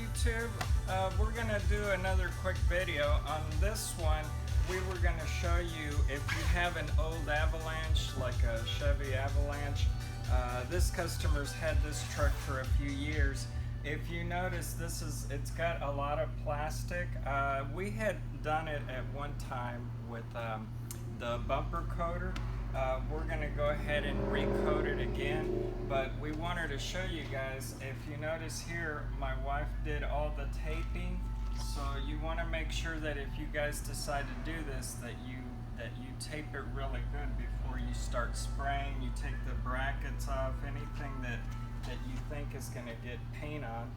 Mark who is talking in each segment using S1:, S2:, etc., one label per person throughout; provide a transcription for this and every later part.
S1: YouTube. We're gonna do another quick video. On this one, we were gonna show you if you have an old Avalanche, like a Chevy Avalanche. This customer's had this truck for a few years. If you notice, it's got a lot of plastic. We had done it at one time with the bumper coater. We're gonna go ahead and recoat it again, but we wanted to show you guys. If you notice here, my wife did all the taping, so you want to make sure that if you guys decide to do this, that you tape it really good before you start spraying. You take the brackets off, anything that you think is going to get paint on.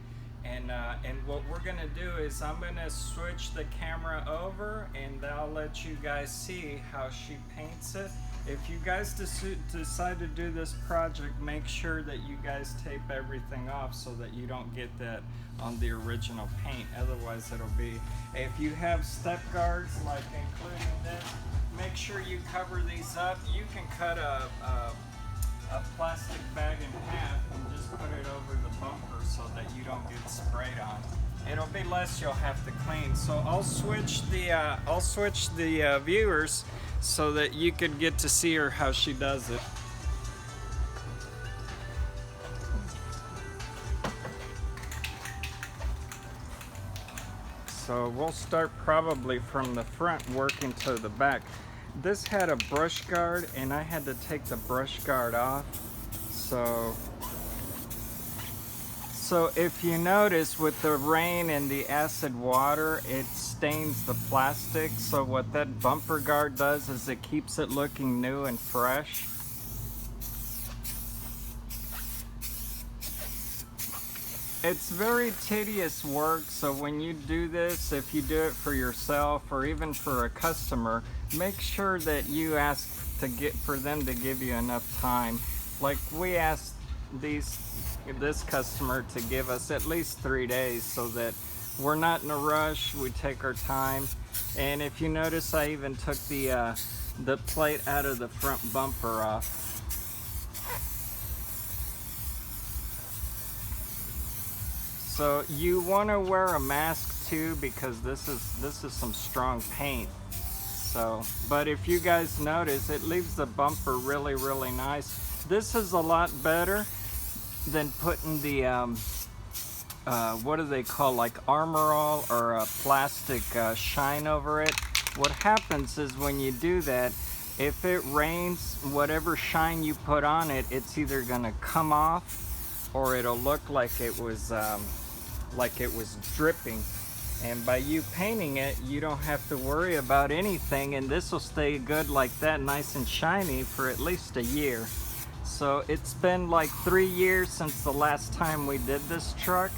S1: And what we're going to do is I'm going to switch the camera over and I'll let you guys see how she paints it. If you guys decide to do this project, make sure that you guys tape everything off so that you don't get that on the original paint. Otherwise it'll be, if you have step guards, like including this, make sure you cover these up. You can cut a plastic bag in half and just put it over the bumper so that you don't get sprayed on. It'll be less you'll have to clean. So I'll switch the viewers so that you could get to see her how she does it. So we'll start probably from the front working to the back. This had a brush guard and I had to take the brush guard off. So if you notice, with the rain and the acid water, it stains the plastic. So what that bumper guard does is it keeps it looking new and fresh. It's very tedious work, so when you do this, if you do it for yourself or even for a customer, make sure that you ask for them to give you enough time. Like we asked this customer to give us at least 3 days so that we're not in a rush, we take our time. And if you notice, I even took the plate out of the front bumper off. So you want to wear a mask too, because this is some strong paint. So, but if you guys notice, it leaves the bumper really, really nice. This is a lot better than putting the what do they call, like Armor All or a plastic shine over it. What happens is when you do that, if it rains, whatever shine you put on it, it's either gonna come off or it'll look like it was dripping. And by you painting it, you don't have to worry about anything, and this will stay good like that, nice and shiny, for at least a year. So it's been like 3 years since the last time we did this truck,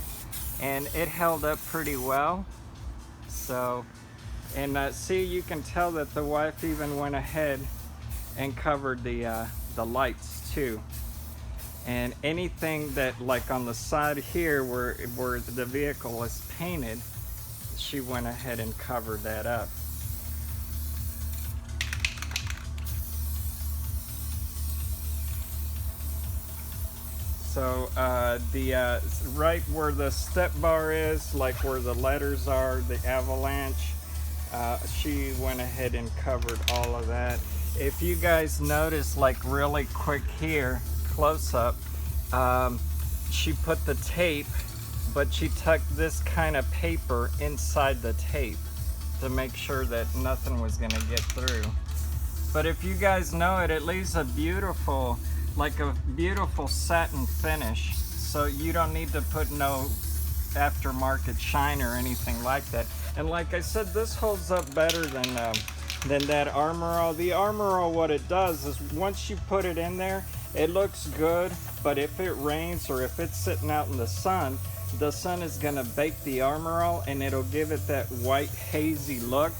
S1: and it held up pretty well. So, and see, you can tell that the wife even went ahead and covered the lights too. And anything that, like on the side here where the vehicle is painted, she went ahead and covered that up. So right where the step bar is, like where the letters are, the Avalanche, she went ahead and covered all of that. If you guys notice, like really quick here, close up, she put the tape, but she tucked this kind of paper inside the tape to make sure that nothing was gonna get through. But if you guys know it, it leaves a beautiful, like a beautiful satin finish. So you don't need to put no aftermarket shine or anything like that. And like I said, this holds up better than that Armor All. The Armor All, what it does is once you put it in there, it looks good, but if it rains or if it's sitting out in the sun is gonna bake the Armor All and it'll give it that white hazy look.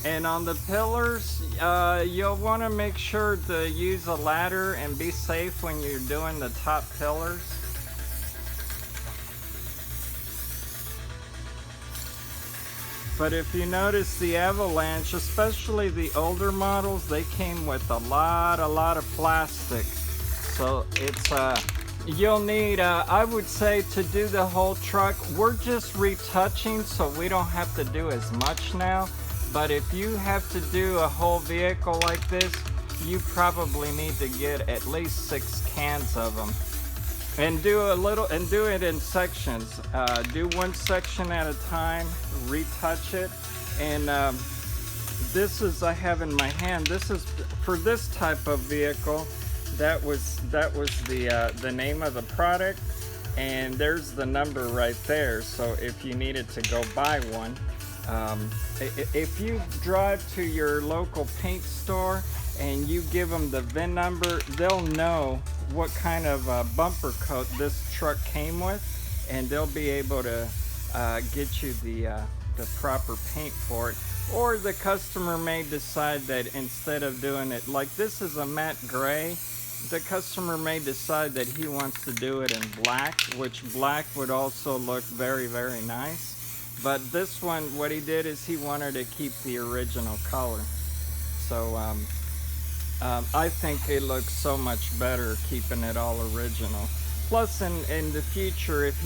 S1: And on the pillars, you'll want to make sure to use a ladder and be safe when you're doing the top pillars. But if you notice, the Avalanche, especially the older models, they came with a lot of plastic. So it's You'll need, I would say, to do the whole truck, we're just retouching, so we don't have to do as much now. But if you have to do a whole vehicle like this, you probably need to get at least 6 cans of them. And do it in sections. Do one section at a time, retouch it. And this is, I have in my hand, this is for this type of vehicle. That was the name of the product, and there's the number right there. So if you needed to go buy one, if you drive to your local paint store and you give them the VIN number, they'll know what kind of bumper coat this truck came with, and they'll be able to get you the proper paint for it. Or the customer may decide that instead of doing it, like this is a matte gray, the customer may decide that he wants to do it in black, which black would also look very, very nice. But this one, what he did is he wanted to keep the original color. So I think it looks so much better keeping it all original. Plus in the future, if he